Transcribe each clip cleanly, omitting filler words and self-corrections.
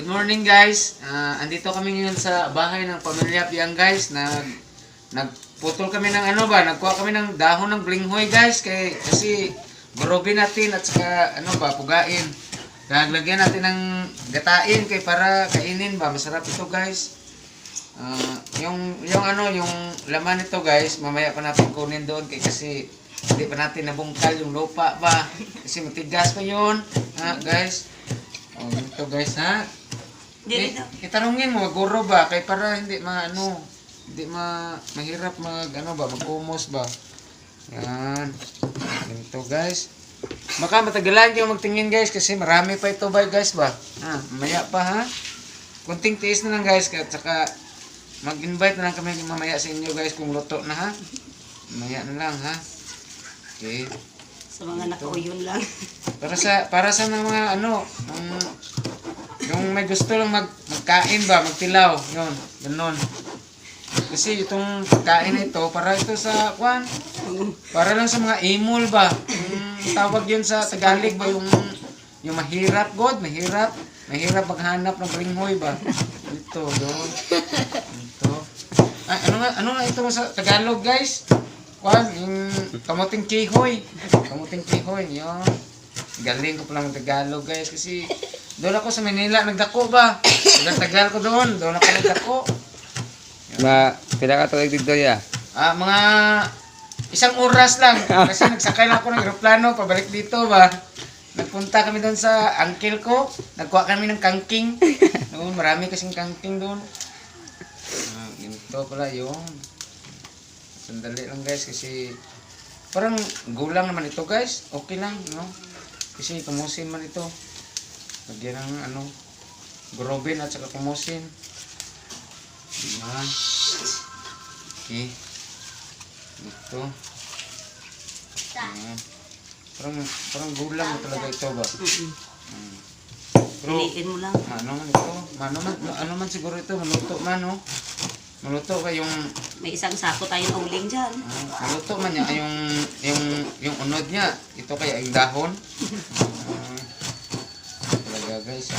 Good morning guys. Andito kami ngayon sa bahay ng pamilya Piang guys. Nagputol kami ng nagkuha kami ng dahon ng blinghoy guys kasi gurubin natin at saka pugain. Naglagyan natin ng gatain para kainin masarap ito guys. Yung laman nito guys, mamaya pa natin kunin doon kasi hindi pa natin nabungkal yung lupa kasi matigas pa yun. Guys. Ito guys itanungin mo guro kay para hindi mahirap magkumos Yan. Ito guys. Baka matagalan kayo magtingin guys kasi marami pa ito guys mamaya pa kunting tiis na lang guys at saka mag-invite na lang kami mamaya sa inyo guys kung luto na mamaya na lang Okay. Sa mga nakauyon lang. Para sa mga yung may gusto lang magkain magtilaw, yun, ganun. Kasi itong kain na ito, para ito sa para lang sa mga imol tawag yun sa Tagalog yung mahirap mahirap maghanap ng blinghoy Ito, yun. Ito. Ay, ano nga ito sa Tagalog guys? Yung kamuting kihoy. Yun. Galing ko pala ng Tagalog guys kasi doon ako sa Manila nagdako tagal ko doon ako nagdako. Pila ka tuig dito Mga isang oras lang kasi nagsakay lang ako ng eroplano pabalik dito Nagpunta kami doon sa uncle ko, nagkuha kami ng kangking. Noon marami kasing kangking doon. Ito pala yung sandali lang guys kasi parang gulang naman ito guys. Okay lang, no? Kasi kumusin man ito. Lagyan ng gurobin at saka kumusin. Okay. Ito. Parang gulang mo talaga ito Pero piliin mo lang. Ano man siguro ito, maluto man Maluto ba yung May isang sako tayong uling dyan. maluto man niya yung unod niya. Ito kaya yung dahon. Talaga guys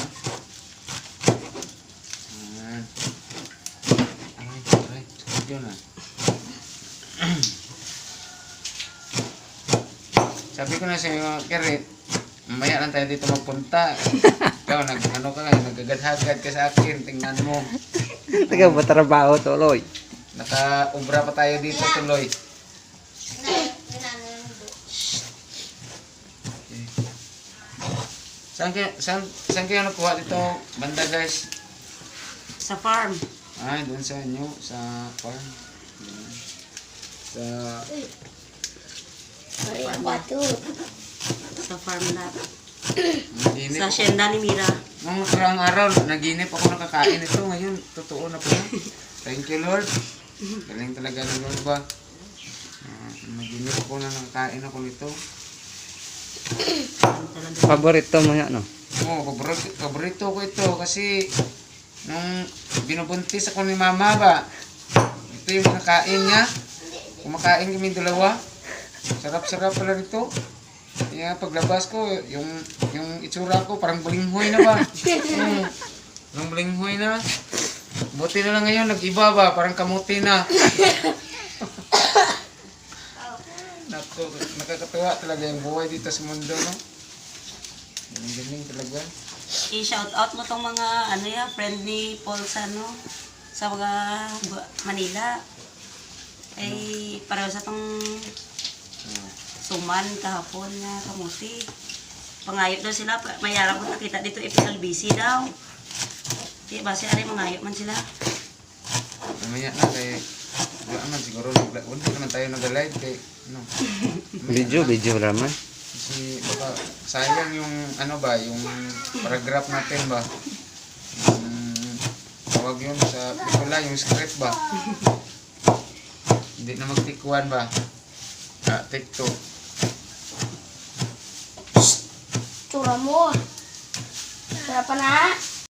Yun Sabi ko na sa iyo, Kerry, mamaya lang tayo dito magpunta. Ikaw, nagagadhagad ka sa akin, tingnan mo. Taga matrabaho tuloy. Naka-ubra pa tayo dito tuloy. Saan kayo nakuha dito banda guys? Sa farm. Doon sa inyo, sa farm. Sa farm na. Naginip Sa Shenda ni Mira. Nung nakarang araw, naginip ako nakakain ito. Ngayon, totoo na po. Thank you, Lord. Galing talaga ng Lord naginip ako na nakakain ako nito. Paborito mo yan, no? Oo, paborito ko ito kasi nung binubuntis ako ni Mama ito yung nakakain niya. Kumakain kami dalawa. Sarap-sarap pala nito. Kaya paglabas ko, yung itsura ko parang blinghoy na parang blinghoy na. Buti na lang ngayon, nag-iba parang kamuti na. Nakakatawa talaga yung buhay dito sa mundo, no? Galing talaga. I-shout out mo tong mga friend ni Paul sa mga Manila. Ay pareho sa tong suman kahapon nga kamuti. Pangayot daw sila, mayara ko nakita dito FLBC daw. Di ba siya mangayot man sila? Mamaya na kay wala man siguro hindi naman tayo nag-live kay Video naman. kasi baka sayang yung yung paragraph natin tawag yun sa pelikula yung script hindi na magtikwan take two. Tsura mo. Sarap pa na.